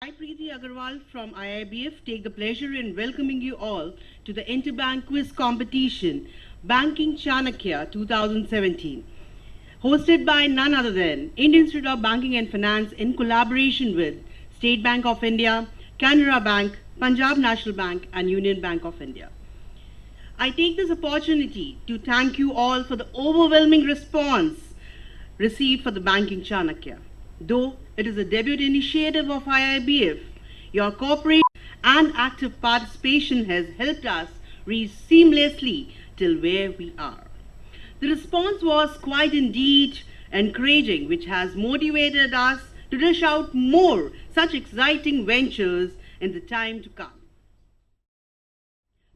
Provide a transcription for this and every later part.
I, Preeti Agarwal from IIBF, take the pleasure in welcoming you all to the Interbank Quiz Competition, Banking Chanakya 2017, hosted by none other than Indian Institute of Banking and Finance in collaboration with State Bank of India, Canara Bank, Punjab National Bank and Union Bank of India. I take this opportunity to thank you all for the overwhelming response received for the Banking Chanakya. Though it is a debut initiative of IIBF, your cooperation and active participation has helped us reach seamlessly till where we are. The response was quite indeed encouraging, which has motivated us to dish out more such exciting ventures in the time to come.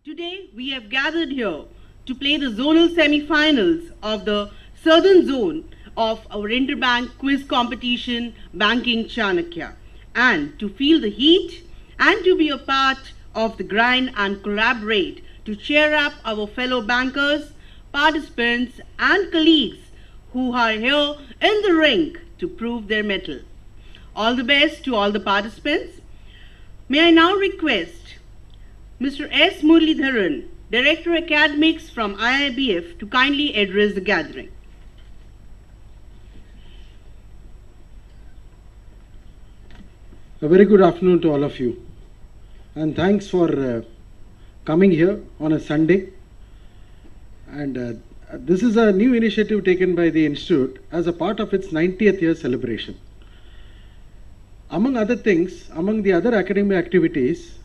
Today, we have gathered here to play the zonal semi-finals of the Southern Zone of our Interbank Quiz Competition, Banking Chanakya, and to feel the heat and to be a part of the grind and collaborate to cheer up our fellow bankers, participants and colleagues who are here in the ring to prove their mettle. All the best to all the participants. May I now request Mr. S. Muralidharan, Director Academics from IIBF, to kindly address the gathering. A very good afternoon to all of you, and thanks for coming here on a Sunday. And this is a new initiative taken by the Institute as a part of its 90th year celebration. Among other things, among the other academic activities,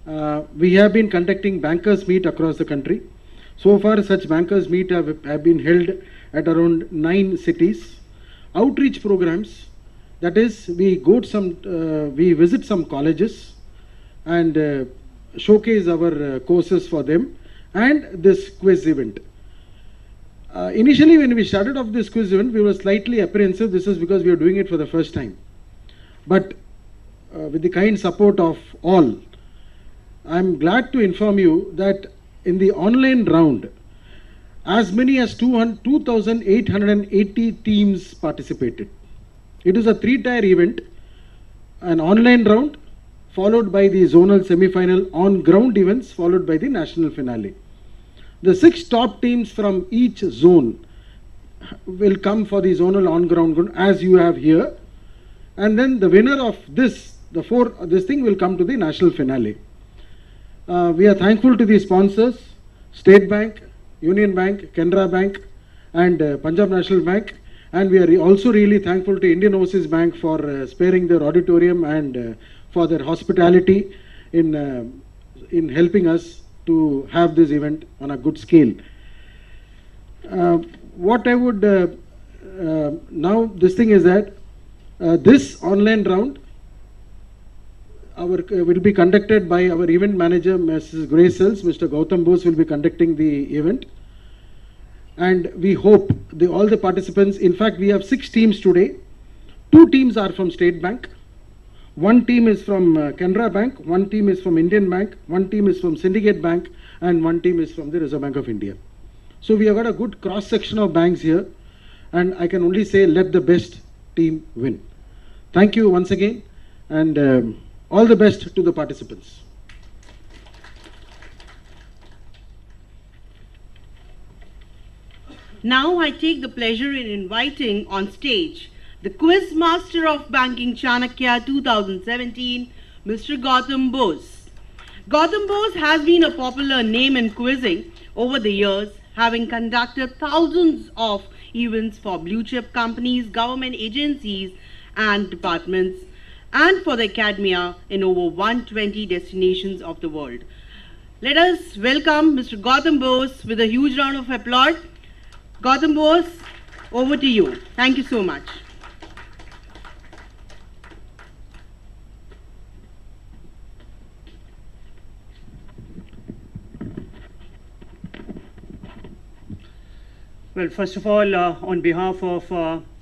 we have been conducting bankers meet across the country. So far, such bankers meet have been held at around 9 cities. Outreach programs, that is, we visit some colleges and showcase our courses for them, and this quiz event. Initially, when we started off this quiz event, we were slightly apprehensive. This is because we are doing it for the first time. But with the kind support of all, I am glad to inform you that in the online round, as many as 2,880 teams participated. It is a 3-tier event, an online round, followed by the zonal semi-final on-ground events, followed by the national finale. The 6 top teams from each zone will come for the zonal on-ground as you have here. And then the winner of this thing will come to the national finale. We are thankful to the sponsors, State Bank, Union Bank, Canara Bank and Punjab National Bank. And we are also really thankful to Indian Overseas Bank for sparing their auditorium and for their hospitality in helping us to have this event on a good scale. What I would now, this thing is that this online round will be conducted by our event manager, Mrs. Grace Sells. Mr. Gautam Bose will be conducting the event. And we hope all the participants, in fact, we have 6 teams today. 2 teams are from State Bank. 1 team is from Canara Bank. 1 team is from Indian Bank. 1 team is from Syndicate Bank. And 1 team is from the Reserve Bank of India. So we have got a good cross section of banks here. And I can only say, let the best team win. Thank you once again. And all the best to the participants. Now I take the pleasure in inviting on stage the Quiz Master of Banking Chanakya 2017, Mr. Gautam Bose. Gautam Bose has been a popular name in quizzing over the years, having conducted thousands of events for blue chip companies, government agencies and departments, and for the academia in over 120 destinations of the world. Let us welcome Mr. Gautam Bose with a huge round of applause. Gautam Bose, over to you. Thank you so much. Well, first of all, on behalf of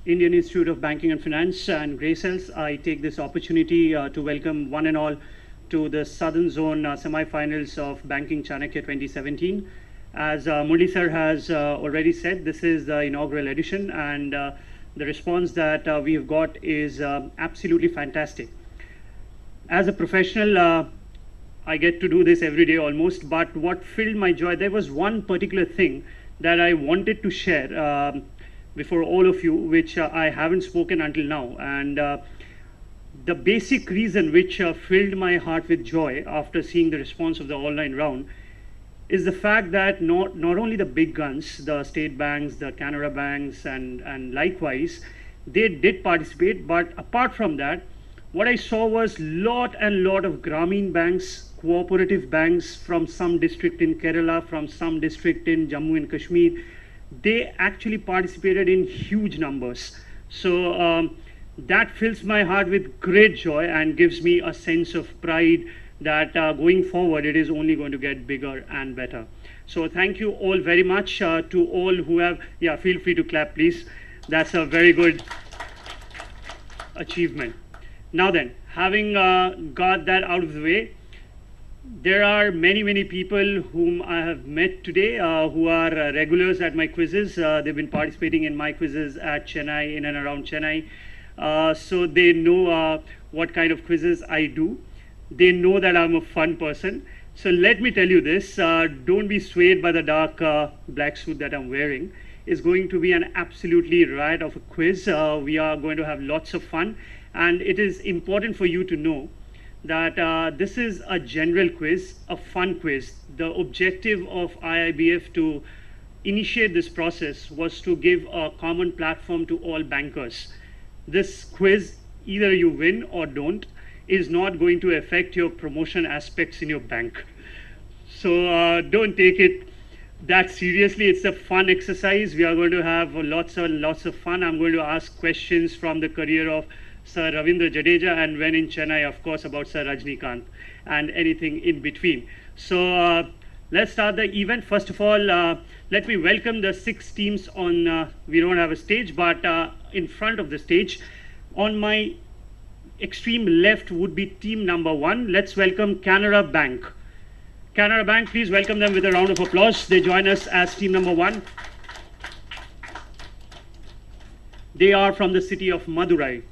Indian Institute of Banking and Finance and Grace Sells, I take this opportunity to welcome one and all to the Southern Zone semi-finals of Banking Chanakya 2017. As Murli sir has already said, this is the inaugural edition, and the response that we have got is absolutely fantastic. As a professional, I get to do this every day almost, but what filled my joy, there was one particular thing that I wanted to share before all of you, which I haven't spoken until now. And the basic reason which filled my heart with joy after seeing the response of the online round is the fact that not only the big guns, the state banks, the Canara banks, and likewise, they did participate, but apart from that, what I saw was lot of Grameen banks, cooperative banks from some district in Kerala, from some district in Jammu and Kashmir. They actually participated in huge numbers. So that fills my heart with great joy and gives me a sense of pride that going forward it is only going to get bigger and better. So thank you all very much to all who have, yeah, feel free to clap please. That's a very good achievement. Now then, having got that out of the way, there are many people whom I have met today who are regulars at my quizzes. They've been participating in my quizzes at Chennai, in and around Chennai. So they know what kind of quizzes I do. They know that I'm a fun person. So let me tell you this, don't be swayed by the dark black suit that I'm wearing. It's going to be an absolutely riot of a quiz. We are going to have lots of fun. And it is important for you to know that this is a general quiz, a fun quiz. The objective of IIBF to initiate this process was to give a common platform to all bankers. This quiz, either you win or don't, is not going to affect your promotion aspects in your bank. So don't take it that seriously. It's a fun exercise. We are going to have lots of fun. I'm going to ask questions from the career of Sir Ravindra Jadeja, and when in Chennai, of course, about Sir Rajnikant and anything in between. So let's start the event. First of all, let me welcome the 6 teams on, we don't have a stage, but in front of the stage. On my extreme left would be team number 1. Let's welcome Canara Bank. Canara Bank, please welcome them with a round of applause. They join us as team number 1. They are from the city of Madurai.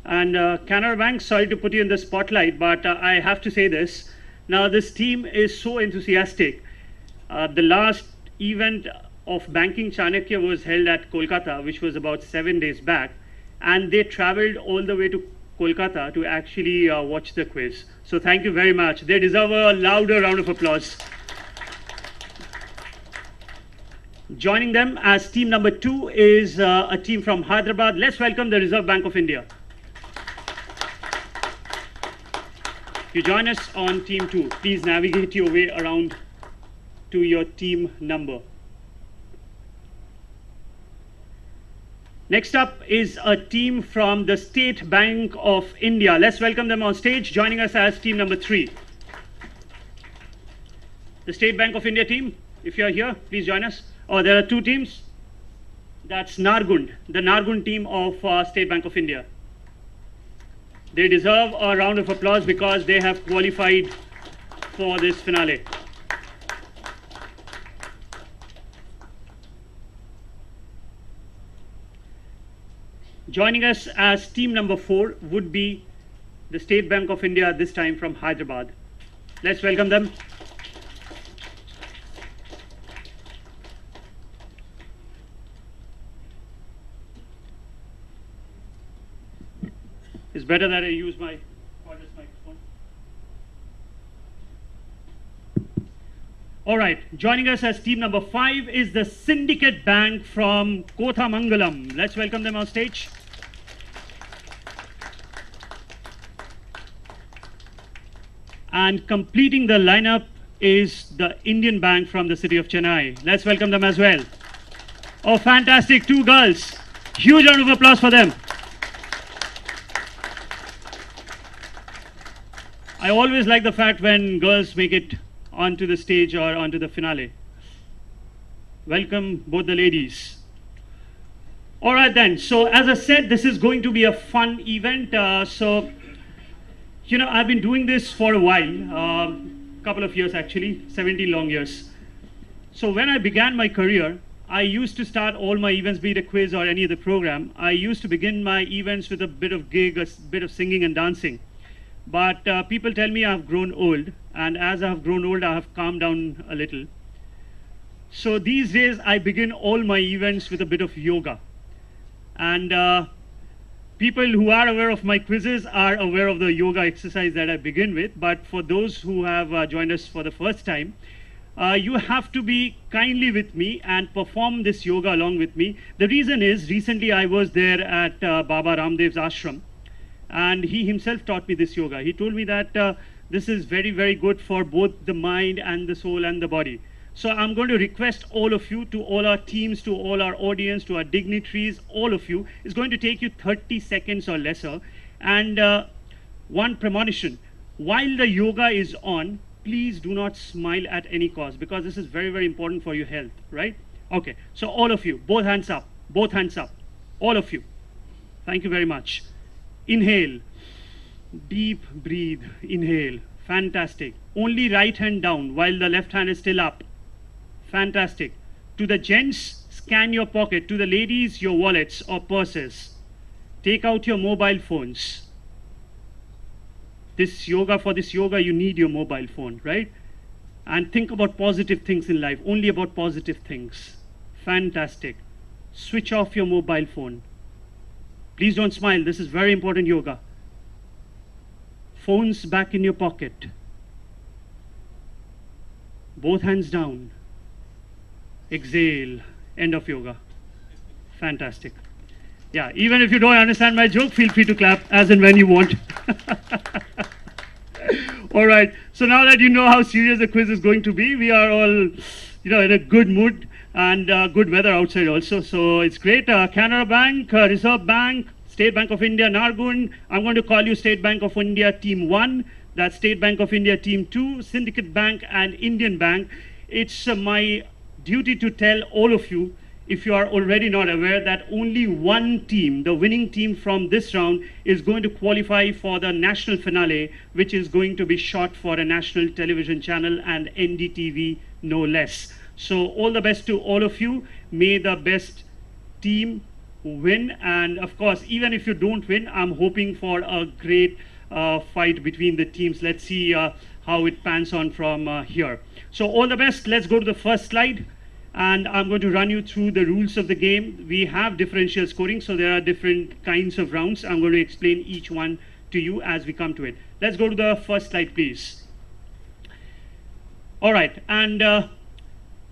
And Canara Bank, sorry to put you in the spotlight, but I have to say this. Now, this team is so enthusiastic. The last event of Banking Chanakya was held at Kolkata, which was about 7 days back. And they traveled all the way to Kolkata to actually watch the quiz. So thank you very much. They deserve a louder round of applause. Joining them as team number 2 is a team from Hyderabad. Let's welcome the Reserve Bank of India. You join us on team 2. Please navigate your way around to your team number. Next up is a team from the State Bank of India. Let's welcome them on stage, joining us as team number 3. The State Bank of India team, if you're here, please join us. Oh, there are 2 teams. That's Nargund, the Nargund team of State Bank of India. They deserve a round of applause because they have qualified for this finale. Joining us as team number 4 would be the State Bank of India, this time from Hyderabad. Let's welcome them. It's better that I use my cordless microphone. All right, joining us as team number 5 is the Syndicate Bank from Kothamangalam. Let's welcome them on stage. And completing the lineup is the Indian Bank from the city of Chennai. Let's welcome them as well. Oh, fantastic, 2 girls. Huge round of applause for them. I always like the fact when girls make it onto the stage or onto the finale. Welcome both the ladies. All right then, so as I said, this is going to be a fun event. You know, I've been doing this for a while, couple of years actually, 17 long years. So when I began my career, I used to start all my events, be it a quiz or any other program, I used to begin my events with a bit of gig, a bit of singing and dancing. But people tell me I've grown old, and as I've grown old, I have calmed down a little. So these days, I begin all my events with a bit of yoga. And people who are aware of my quizzes are aware of the yoga exercise that I begin with. But for those who have joined us for the first time, you have to be kindly with me and perform this yoga along with me. The reason is, recently I was there at Baba Ramdev's ashram, and he himself taught me this yoga. He told me that this is very, very good for both the mind and the soul and the body. So I'm going to request all of you, to all our teams, to all our audience, to our dignitaries, all of you, it's going to take you 30 seconds or lesser. And one premonition, while the yoga is on, please do not smile at any cost, because this is very, very important for your health, right? Okay, so all of you, both hands up, all of you. Thank you very much. Inhale, deep breathe, inhale, fantastic. Only right hand down while the left hand is still up. Fantastic. To the gents, scan your pocket. To the ladies, your wallets or purses. Take out your mobile phones. For this yoga, you need your mobile phone, right? And think about positive things in life, only about positive things. Fantastic. Switch off your mobile phone. Please don't smile, this is very important yoga. Phones back in your pocket. Both hands down. Exhale. End of yoga. Fantastic. Yeah, even if you don't understand my joke, feel free to clap as and when you want. All right, so now that you know how serious the quiz is going to be, we are all, in a good mood and good weather outside also. So it's great. Canara Bank, Reserve Bank, State Bank of India, Nargun. I'm going to call you State Bank of India Team 1. That's State Bank of India Team 2, Syndicate Bank and Indian Bank. It's my duty to tell all of you, if you are already not aware, that only one team, the winning team from this round, is going to qualify for the national finale, which is going to be shot for a national television channel and NDTV, no less. So all the best to all of you. May the best team win. And of course, even if you don't win, I'm hoping for a great fight between the teams. Let's see how it pans on from here. So all the best. Let's go to the first slide. And I'm going to run you through the rules of the game. We have differential scoring, so there are different kinds of rounds. I'm going to explain each one to you as we come to it. Let's go to the first slide, please. All right, and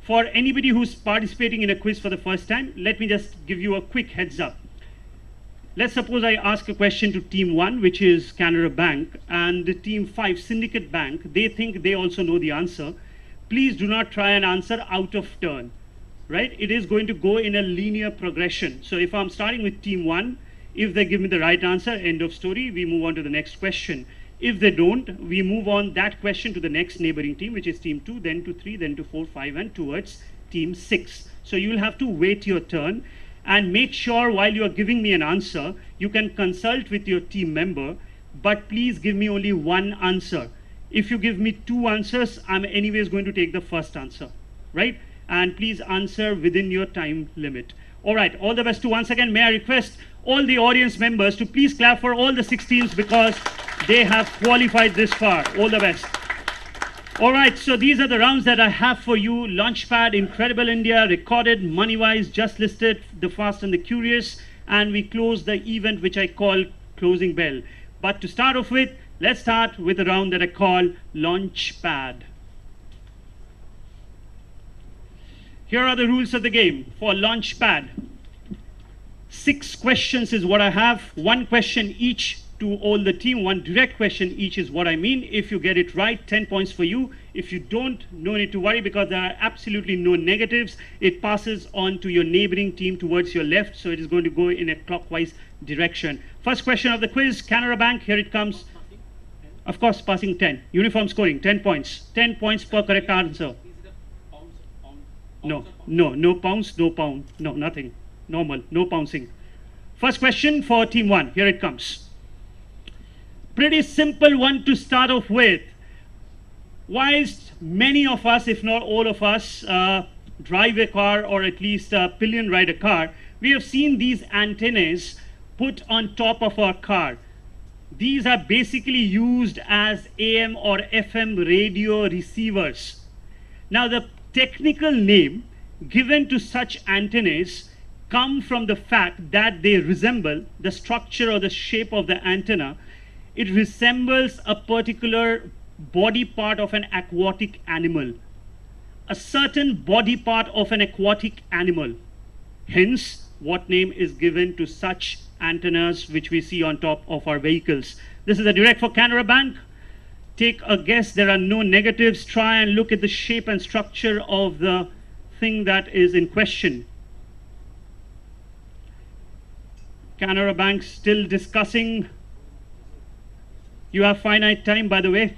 for anybody who's participating in a quiz for the first time, let me just give you a quick heads up. Let's suppose I ask a question to Team 1, which is Canara Bank, and the Team 5, Syndicate Bank. They think they also know the answer. Please do not try and answer out of turn, right? It is going to go in a linear progression. So if I'm starting with Team 1, if they give me the right answer, end of story, we move on to the next question. If they don't, we move on that question to the next neighboring team, which is Team 2, then to 3, then to 4, 5, and towards Team 6. So you'll have to wait your turn and make sure while you are giving me an answer, you can consult with your team member, but please give me only one answer. If you give me two answers, I'm anyways going to take the first answer, right? And please answer within your time limit. All right, all the best to once again. May I request all the audience members to please clap for all the 6 teams because they have qualified this far. All the best. All right, so these are the rounds that I have for you. Launchpad, Incredible India, Recorded, Moneywise, Just Listed, The Fast and the Curious, and we close the event which I call Closing Bell. But to start off with, let's start with a round that I call Launchpad. Here are the rules of the game for Launchpad. 6 questions is what I have. 1 question each to all the team. 1 direct question each is what I mean. If you get it right, 10 points for you. If you don't, no need to worry because there are absolutely no negatives. It passes on to your neighboring team towards your left, so it is going to go in a clockwise direction. First question of the quiz, Canara Bank, here it comes. Of course, passing 10. Uniform scoring, 10 points. 10 points per correct answer. No pounds, no pound, no, nothing. Normal, no pouncing. First question for Team 1, here it comes. Pretty simple one to start off with. Whilst many of us, if not all of us, drive a car or at least pillion ride a car, we have seen these antennas put on top of our car. These are basically used as AM or FM radio receivers. Now, the technical name given to such antennas come from the fact that they resemble the structure or the shape of the antenna. It resembles a particular body part of an aquatic animal, a certain body part of an aquatic animal. Hence, what name is given to such antennas which we see on top of our vehicles. This is a direct for Canara Bank. Take a guess. There are no negatives. Try and look at the shape and structure of the thing that is in question. Canara Bank still discussing. You have finite time, by the way.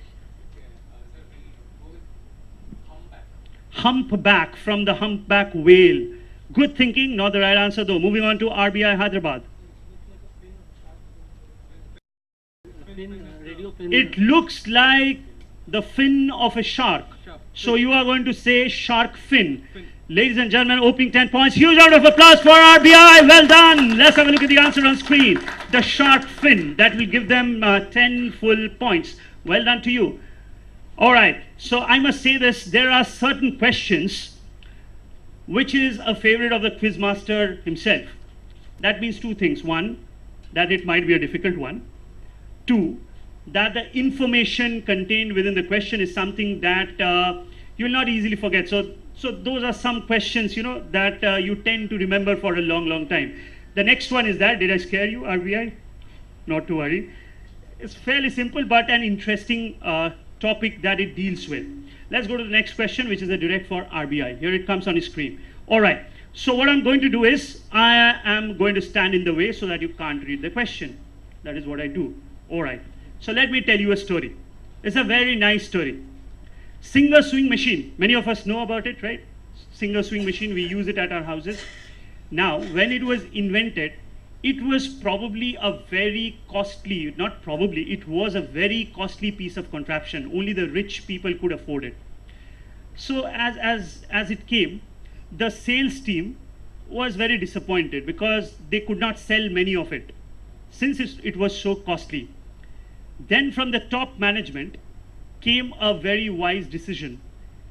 Humpback, from the humpback whale. Good thinking, not the right answer though. Moving on to RBI Hyderabad. It looks like the fin of a shark. So you are going to say shark fin. Ladies and gentlemen, opening 10 points. Huge round of applause for RBI. Well done. Let's have a look at the answer on screen. The shark fin. That will give them 10 full points. Well done to you. All right. So I must say this. There are certain questions which is a favorite of the quizmaster himself. That means two things. One, that it might be a difficult one. Two, that the information contained within the question is something that you will not easily forget. So those are some questions, you know, that you tend to remember for a long, long time. The next one is that, did I scare you, RBI? Not to worry. It's fairly simple, but an interesting topic that it deals with. Let's go to the next question, which is a direct for RBI. Here it comes on the screen. All right. So what I'm going to do is, I am going to stand in the way so that you can't read the question. That is what I do. All right. So let me tell you a story. It's a very nice story. Singer swing machine. Many of us know about it, right? Singer swing machine, we use it at our houses. Now, when it was invented, it was probably a very costly, not probably, it was a very costly piece of contraption. Only the rich people could afford it. So as it came, the sales team was very disappointed because they could not sell many of it since it was so costly. Then from the top management came a very wise decision.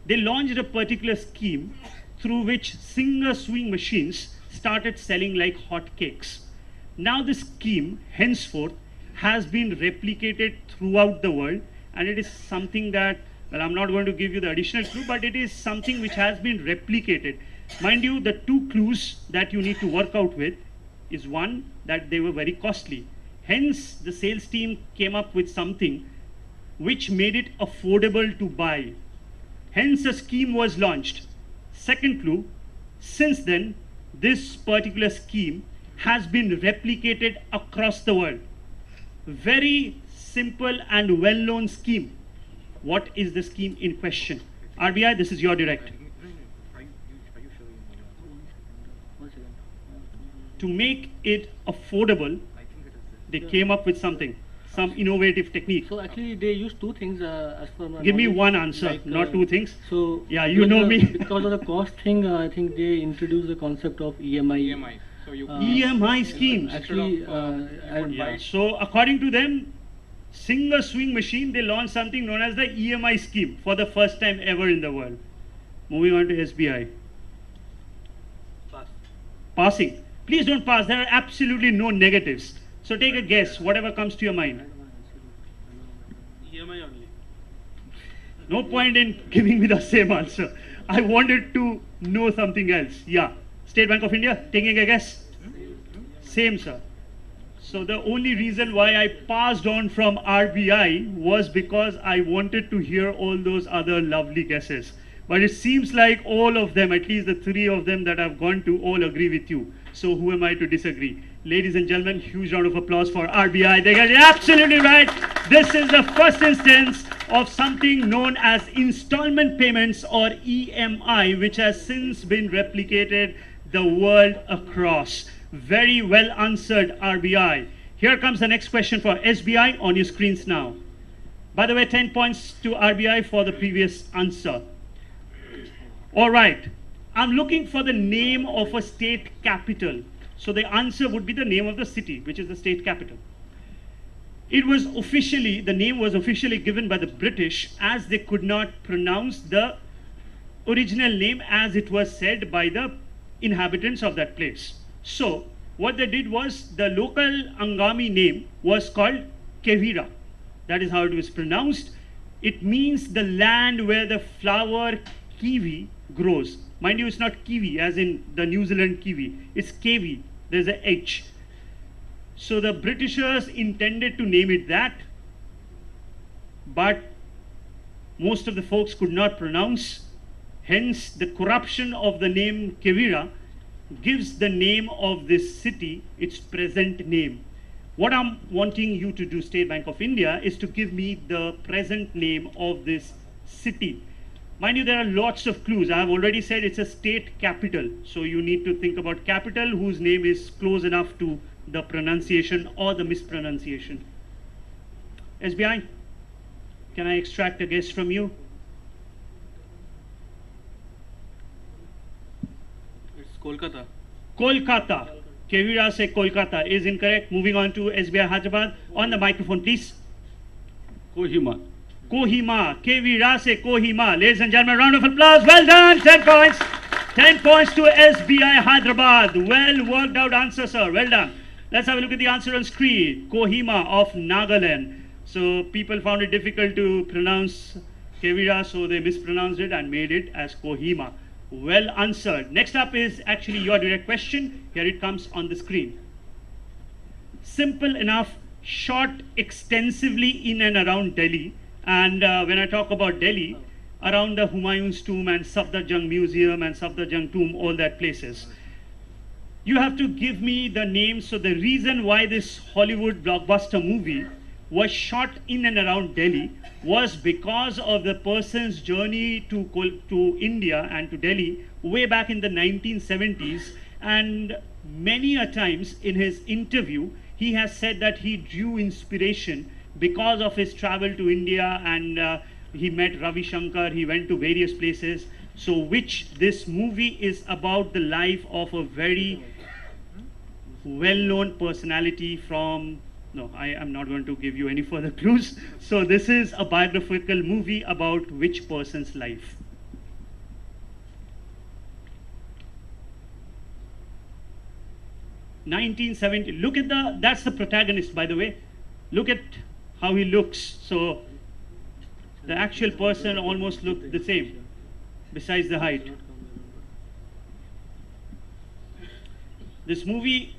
They launched a particular scheme through which singer swing machines started selling like hotcakes. Now this scheme henceforth has been replicated throughout the world, and it is something that, well, I'm not going to give you the additional clue, but it is something which has been replicated. Mind you, the two clues that you need to work out with is one, that they were very costly. Hence, the sales team came up with something which made it affordable to buy. Hence, a scheme was launched. Second clue, since then, this particular scheme has been replicated across the world. Very simple and well-known scheme. What is the scheme in question? RBI, this is your direct. To make it affordable, they came up with something, some innovative technique. So actually they use two things as per my Give me knowledge. one answer, Like, not two things. So yeah, you know me. Because of the cost thing, I think they introduced the concept of EMI. EMI. So you EMI schemes. Actually, Yeah. So according to them, singer swing machine, they launched something known as the EMI scheme for the first time ever in the world. Moving on to SBI. Pass. Passing. Please don't pass. There are absolutely no negatives. So take a guess, whatever comes to your mind. EMI only. No point in giving me the same answer. I wanted to know something else. Yeah. State Bank of India, taking a guess? Same, sir. So the only reason why I passed on from RBI was because I wanted to hear all those other lovely guesses. But it seems like all of them, at least the three of them that I've gone to, all agree with you. So who am I to disagree? Ladies and gentlemen, huge round of applause for RBI. They got it absolutely right. This is the first instance of something known as installment payments or EMI, which has since been replicated the world across. Very well answered, RBI. Here comes the next question for SBI on your screens now. By the way, 10 points to RBI for the previous answer. All right. I'm looking for the name of a state capital. So the answer would be the name of the city, which is the state capital. It was officially, the name was officially given by the British as they could not pronounce the original name as it was said by the inhabitants of that place. So what they did was the local Angami name was called Kevira. That is how it was pronounced. It means the land where the flower kiwi grows. Mind you, it's not kiwi as in the New Zealand kiwi. It's kevi. There's a H. So the Britishers intended to name it that, but most of the folks could not pronounce. Hence, the corruption of the name Kevira gives the name of this city its present name. What I'm wanting you to do, State Bank of India, is to give me the present name of this city. Mind you, there are lots of clues. I have already said it's a state capital. So you need to think about capital whose name is close enough to the pronunciation or the mispronunciation. SBI, can I extract a guess from you? It's Kolkata. Kolkata. Kevira say Kolkata is incorrect. Moving on to SBI Hyderabad. On the microphone, please. Kohima. Kohima. Kevira say Kohima. Ladies and gentlemen, round of applause. Well done. 10 points. 10 points to SBI Hyderabad. Well worked out answer, sir. Well done. Let's have a look at the answer on screen. Kohima of Nagaland. So people found it difficult to pronounce Kevira, so they mispronounced it and made it as Kohima. Well answered. Next up is actually your direct question. Here it comes on the screen. Simple enough, shot extensively in and around Delhi. And when I talk about Delhi, around the Humayun's tomb and Safdarjung Museum and Safdarjung tomb, all that places. You have to give me the name. So the reason why this Hollywood blockbuster movie was shot in and around Delhi was because of the person's journey to India and to Delhi way back in the 1970s. And many a times in his interview, he has said that he drew inspiration because of his travel to India, and he met Ravi Shankar, he went to various places. So which this movie is about the life of a very well-known personality from, no, I am not going to give you any further clues. So this is a biographical movie about which person's life? (1970). Look at that's the protagonist, by the way. Look at how he looks. So the actual person almost looked the same, besides the height. This movie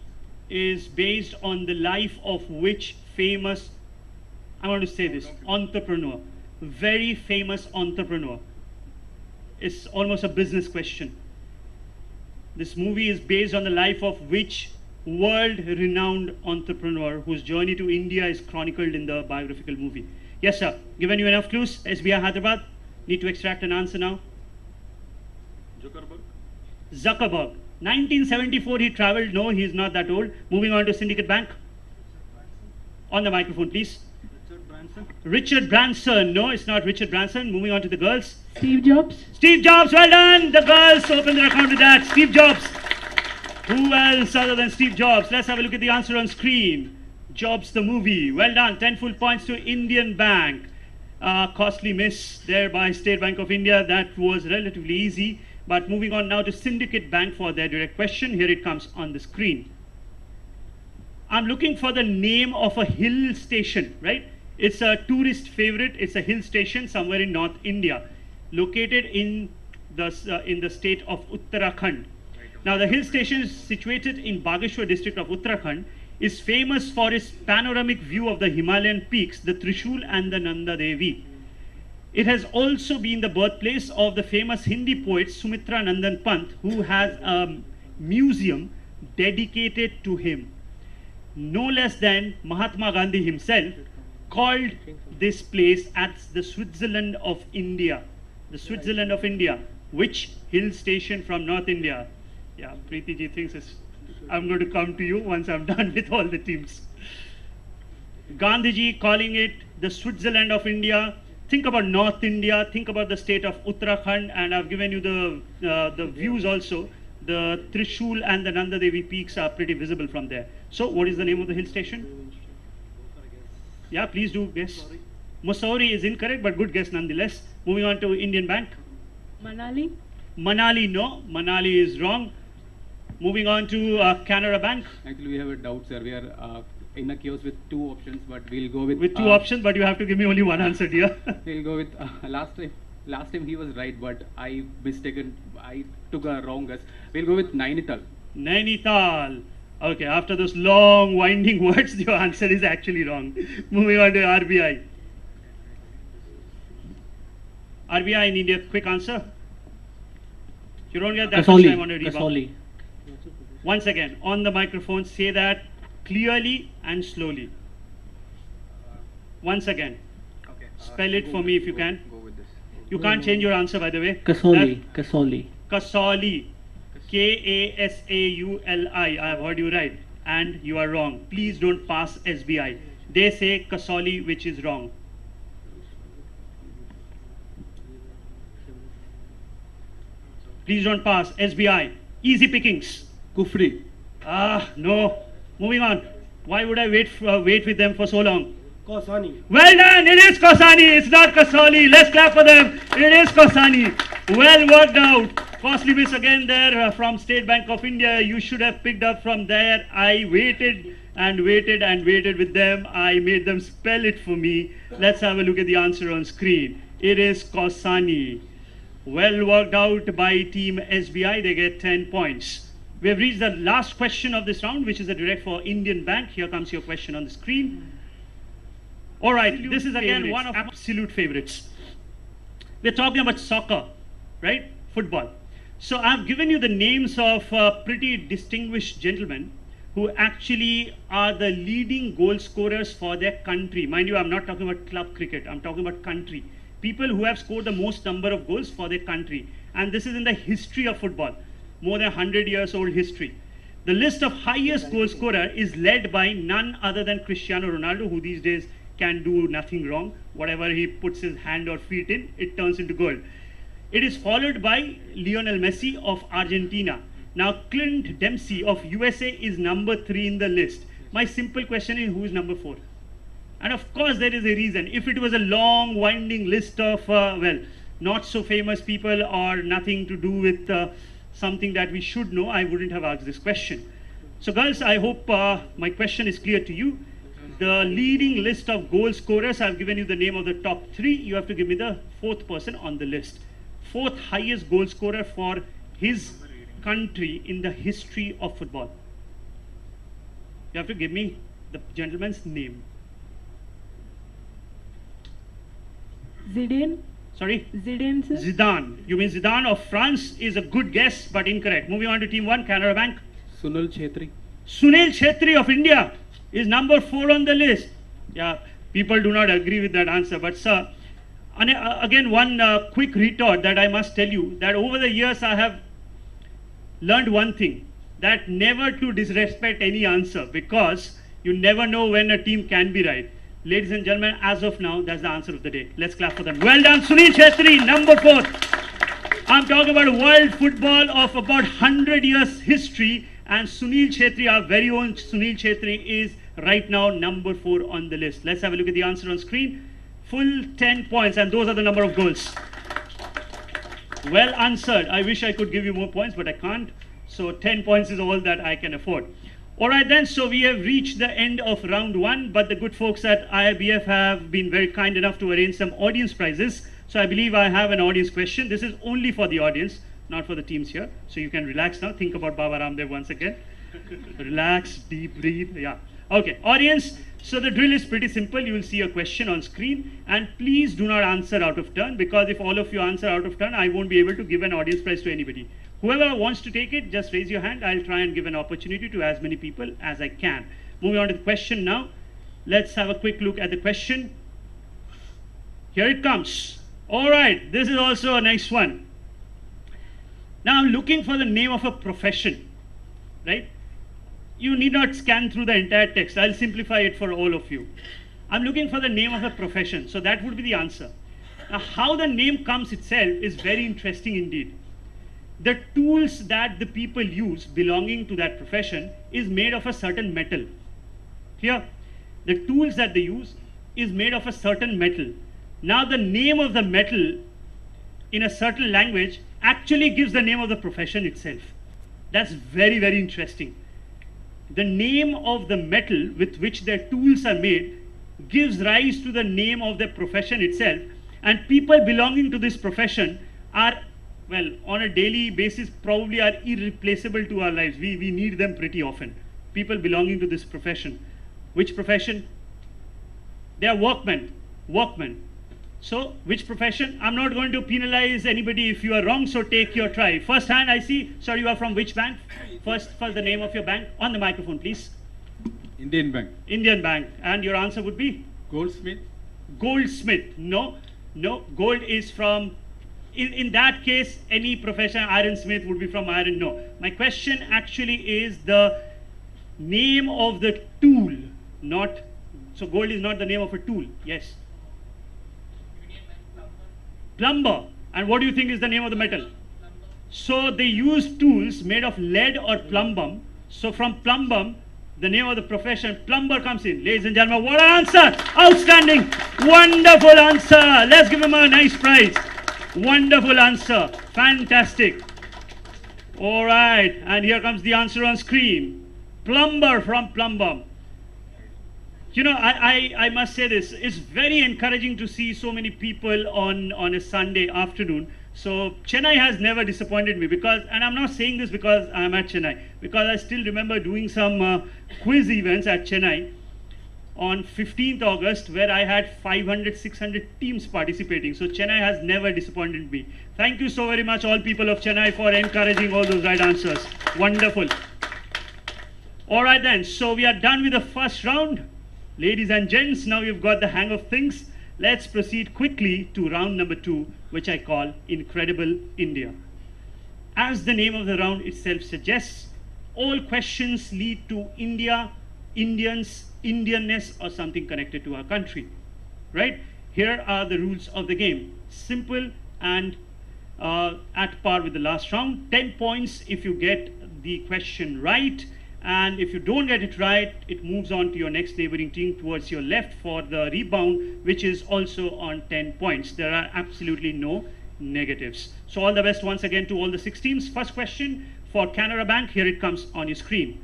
is based on the life of which famous, I want to say this, entrepreneur, very famous entrepreneur. It's almost a business question. This movie is based on the life of which world-renowned entrepreneur whose journey to India is chronicled in the biographical movie. Yes, sir. Given you enough clues, SBI Hyderabad, need to extract an answer now. Zuckerberg. 1974 he traveled. No, he is not that old. Moving on to Syndicate Bank. On the microphone, please. Richard Branson. Richard Branson. No, it's not Richard Branson. Moving on to the girls. Steve Jobs. Steve Jobs. Well done. The girls open their account with that. Steve Jobs. Who else other than Steve Jobs? Let's have a look at the answer on screen. Jobs the movie. Well done. 10 full points to Indian Bank. Costly miss there by State Bank of India. That was relatively easy. But moving on now to Syndicate Bank for their direct question. Here it comes on the screen. I'm looking for the name of a hill station, right? It's a tourist favorite. It's a hill station somewhere in North India, located in the state of Uttarakhand. Now the hill station is situated in Bageshwar district of Uttarakhand, is famous for its panoramic view of the Himalayan peaks, the Trishul and the Nanda Devi. It has also been the birthplace of the famous Hindi poet Sumitra Nandan Pant, who has a museum dedicated to him. No less than Mahatma Gandhi himself called this place as the Switzerland of India. The Switzerland of India. Which hill station from North India? Yeah, Preeti ji thinks I'm going to come to you once I'm done with all the teams. Gandhiji calling it the Switzerland of India. Think about North India, think about the state of Uttarakhand, and I've given you the views also. The Trishul and the Nanda Devi peaks are pretty visible from there. So what is the name of the hill station? Yeah, please do guess. Mussoorie is incorrect, but good guess nonetheless. Moving on to Indian Bank. Manali. Manali, no. Manali is wrong. Moving on to Canara Bank. Actually, we have a doubt, sir. We are in a chaos with two options, but we'll go with... With two options, but you have to give me only one answer, dear. We'll go with last time he was right, but I took a wrong guess. We'll go with Nainital. Nainital. Okay, after those long winding words, your answer is actually wrong. Moving on to RBI. RBI in India, quick answer. If you don't get that, Kasoli. time on a rebound. Kasoli. Once again, on the microphone, say that clearly and slowly. Once again. Okay. Spell it for me if you can. Go with this. You can't change your answer, by the way. Kasoli. Kasoli. Kasoli. Kasauli. I have heard you right. And you are wrong. Please don't pass SBI. They say Kasoli, which is wrong. Please don't pass. SBI. Easy pickings. Kufri. No. Moving on. Why would I wait with them for so long? Kosani. Well done. It is Kosani. It's not Kasoli. Let's clap for them. It is Kosani. Well worked out. Costly miss again there from State Bank of India. You should have picked up from there. I waited and waited and waited with them. I made them spell it for me. Let's have a look at the answer on screen. It is Kosani. Well worked out by team SBI. They get 10 points. We have reached the last question of this round, which is a direct for Indian Bank. Here comes your question on the screen. All right, this is again one of absolute favorites. We're talking about soccer, right? Football. So I've given you the names of pretty distinguished gentlemen who actually are the leading goal scorers for their country. Mind you, I'm not talking about club cricket. I'm talking about country. People who have scored the most number of goals for their country. And this is in the history of football. More than 100 years old history. The list of highest goal scorer is led by none other than Cristiano Ronaldo, who these days can do nothing wrong. Whatever he puts his hand or feet in, it turns into goal. It is followed by Lionel Messi of Argentina. Now Clint Dempsey of USA is number 3 in the list. My simple question is, who is number 4? And of course there is a reason. If it was a long winding list of, not so famous people or nothing to do with something that we should know, I wouldn't have asked this question. So girls, I hope my question is clear to you. The leading list of goal scorers, I've given you the name of the top 3. You have to give me the 4th person on the list. 4th highest goal scorer for his country in the history of football. You have to give me the gentleman's name. Zidane. Sorry? Zidane, sir. Zidane. You mean Zidane of France is a good guess, but incorrect. Moving on to team 1, Canara Bank. Sunil Chhetri. Sunil Chhetri of India is number 4 on the list. Yeah, people do not agree with that answer, but sir, again one quick retort that I must tell you, that over the years I have learned one thing, that never to disrespect any answer, because you never know when a team can be right. Ladies and gentlemen, as of now, that's the answer of the day. Let's clap for them. Well done, Sunil Chhetri, number 4. I'm talking about world football of about 100 years history, and Sunil Chhetri, our very own Sunil Chhetri, is right now number 4 on the list. Let's have a look at the answer on screen. Full 10 points, and those are the number of goals. Well answered. I wish I could give you more points, but I can't. So 10 points is all that I can afford. All right then, so we have reached the end of round 1, but the good folks at IIBF have been very kind enough to arrange some audience prizes. So I believe I have an audience question. This is only for the audience, not for the teams here. So you can relax now. Think about Baba Ramdev once again. Relax, deep breathe. Yeah. Okay, audience. So the drill is pretty simple. You will see a question on screen, and please do not answer out of turn, because if all of you answer out of turn, I won't be able to give an audience prize to anybody. Whoever wants to take it, just raise your hand. I'll try and give an opportunity to as many people as I can. Moving on to the question now. Let's have a quick look at the question. Here it comes. All right, this is also a nice one. Now I'm looking for the name of a profession, right? You need not scan through the entire text. I'll simplify it for all of you. I'm looking for the name of a profession, so that would be the answer. Now, how the name comes itself is very interesting indeed. The tools that the people use belonging to that profession is made of a certain metal. Here, the tools that they use is made of a certain metal. Now, the name of the metal in a certain language actually gives the name of the profession itself. That's very, very interesting. The name of the metal with which their tools are made gives rise to the name of the profession itself, and people belonging to this profession are, well, on a daily basis probably are irreplaceable to our lives. We need them pretty often. People belonging to this profession. Which profession? They are workmen. So, which profession? I'm not going to penalize anybody if you are wrong, so take your try. First hand I see, sir, you are from which bank? First the name of your bank. On the microphone, please. Indian Bank. Indian Bank. And your answer would be? Goldsmith. Goldsmith. No. Gold is from, in that case, any profession, ironsmith would be from iron. No. My question actually is the name of the tool, not, so gold is not the name of a tool. Yes. Plumber. And what do you think is the name of the metal? So they use tools made of lead or plumbum. So from plumbum, the name of the profession, plumber, comes in. Ladies and gentlemen, what an answer! Outstanding! Wonderful answer! Let's give him a nice prize. Wonderful answer. Fantastic. All right. And here comes the answer on screen. Plumber from plumbum. You know, I must say this, it's very encouraging to see so many people on a Sunday afternoon. So Chennai has never disappointed me because, and I'm not saying this because I'm at Chennai, because I still remember doing some quiz events at Chennai on 15th August where I had 500, 600 teams participating. So Chennai has never disappointed me. Thank you so very much all people of Chennai for encouraging all those right answers. Wonderful. All right then, so we are done with the first round. Ladies and gents, now you've got the hang of things. Let's proceed quickly to round number 2, which I call Incredible India. As the name of the round itself suggests, all questions lead to India, Indians, Indianness, or something connected to our country. Right? Here are the rules of the game. Simple and at par with the last round. 10 points if you get the question right. And if you don't get it right, it moves on to your next neighboring team towards your left for the rebound, which is also on 10 points. There are absolutely no negatives. So all the best once again to all the 6 teams. First question for Canara Bank. Here it comes on your screen.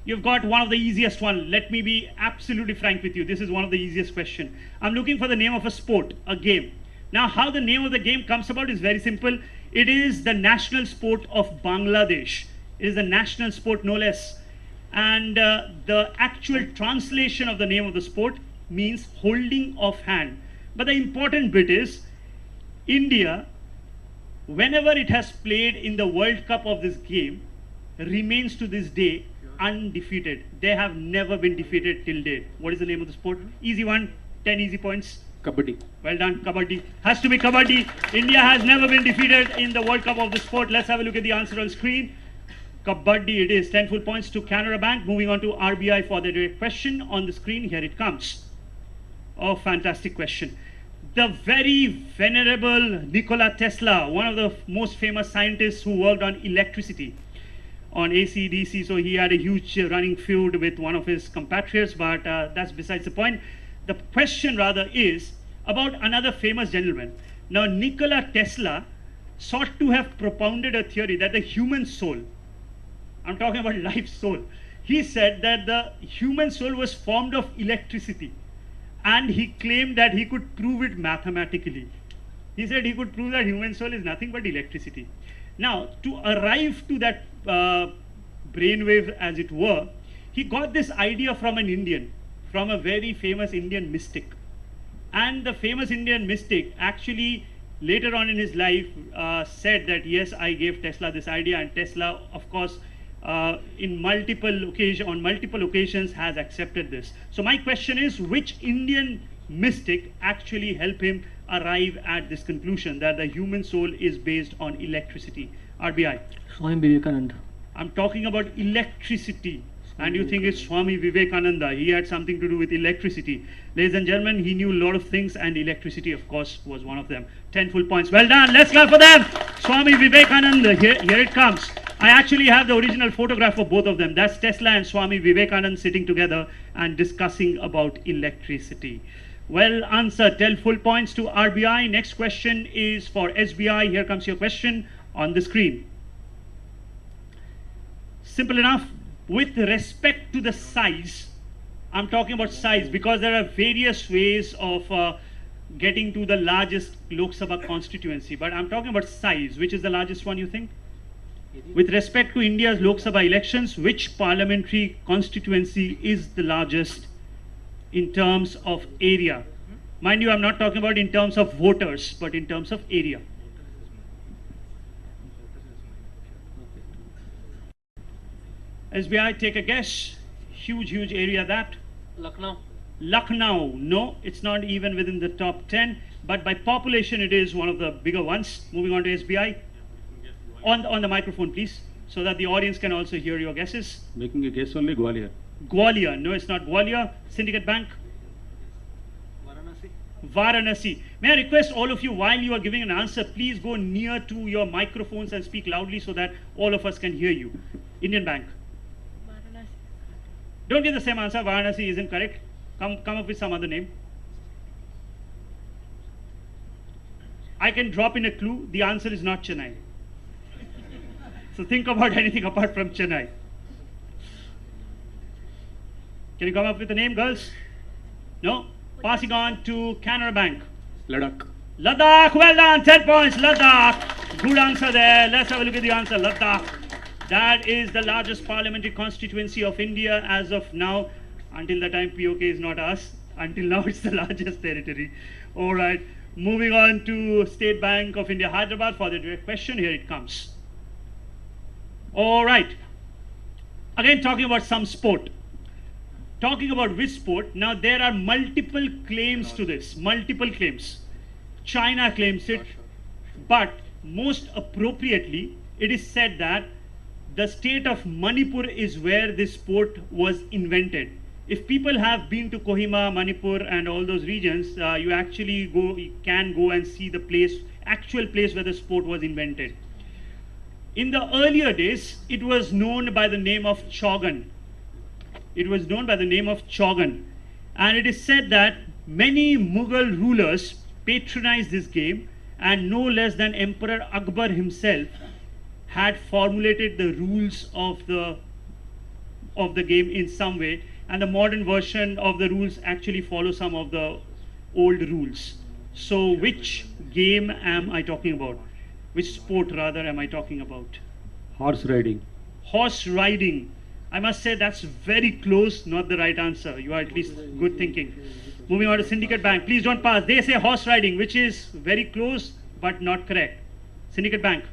You've got one of the easiest one. Let me be absolutely frank with you. This is one of the easiest question. I'm looking for the name of a sport, a game. Now, how the name of the game comes about is very simple. It is the national sport of Bangladesh. It is the national sport, no less. And the actual translation of the name of the sport means holding of hand. But the important bit is, India, whenever it has played in the World Cup of this game, remains to this day undefeated. They have never been defeated till date. What is the name of the sport? Easy one, 10 easy points. Kabaddi. Well done, Kabaddi. Has to be Kabaddi. India has never been defeated in the World Cup of this sport. Let's have a look at the answer on screen. Kabaddi it is. 10 full points to Canara Bank. Moving on to RBI for the direct question on the screen. Here it comes. Oh, fantastic question. The very venerable Nikola Tesla, one of the most famous scientists who worked on electricity, on AC, DC, so he had a huge running feud with one of his compatriots, but that's besides the point. The question rather is about another famous gentleman. Now, Nikola Tesla sought to have propounded a theory that the human soul, I'm talking about life soul, he said that the human soul was formed of electricity, and he claimed that he could prove it mathematically. He said he could prove that human soul is nothing but electricity. Now, to arrive to that brainwave, as it were, he got this idea from an Indian, from a very famous Indian mystic. And the famous Indian mystic actually later on in his life said that yes, I gave Tesla this idea, and Tesla, of course, on multiple occasions has accepted this. So my question is, which Indian mystic actually helped him arrive at this conclusion that the human soul is based on electricity? RBI. Swami Vivekananda. I'm talking about electricity. and you think it's Swami Vivekananda. He had something to do with electricity. Ladies and gentlemen, he knew a lot of things, and electricity, of course, was one of them. 10 full points. Well done. Let's clap for them. Swami Vivekananda. Here it comes. I actually have the original photograph of both of them. That's Tesla and Swami Vivekananda sitting together and discussing about electricity. Well answered. 10 full points to RBI. Next question is for SBI. Here comes your question on the screen. Simple enough. With respect to the size, I'm talking about size because there are various ways of getting to the largest Lok Sabha constituency. But I'm talking about size. Which is the largest one, you think? With respect to India's Lok Sabha elections, which parliamentary constituency is the largest in terms of area? Mind you, I'm not talking about in terms of voters, but in terms of area. SBI, take a guess. Huge area that. Lucknow. Lucknow. No, it's not even within the top 10, but by population it is one of the bigger ones. Moving on to SBI. On the microphone, please, so that the audience can also hear your guesses. Making a guess only, Gwalior. Gwalior. No, it's not Gwalior. Syndicate Bank. Varanasi. May I request all of you, while you are giving an answer, please go near to your microphones and speak loudly so that all of us can hear you. Indian Bank. Varanasi. Don't give the same answer. Varanasi isn't correct. Come up with some other name. I can drop in a clue. The answer is not Chennai. So think about anything apart from Chennai. Can you come up with a name, girls? No? Passing on to Canara Bank. Ladakh. Ladakh, well done, 10 points, Ladakh. Good answer there. Let's have a look at the answer, Ladakh. That is the largest parliamentary constituency of India as of now. Until the time POK is not us. Until now it's the largest territory. Alright, moving on to State Bank of India, Hyderabad for the direct question. Here it comes. Alright, again talking about some sport. Talking about which sport, now there are multiple claims to this, multiple claims. China claims it, but most appropriately, it is said that the state of Manipur is where this sport was invented. If people have been to Kohima, Manipur and all those regions, you actually can go and see the place, actual place where the sport was invented. In the earlier days, it was known by the name of Chogan. It was known by the name of Chogan. And it is said that many Mughal rulers patronized this game, and no less than Emperor Akbar himself had formulated the rules of the game in some way, and the modern version of the rules actually follow some of the old rules. So which game am I talking about? Which sport rather am I talking about? Horse riding. Horse riding. I must say that's very close, not the right answer. You are at least good thinking. Moving on to Syndicate Bank. Please don't pass. They say horse riding, which is very close but not correct. Syndicate Bank.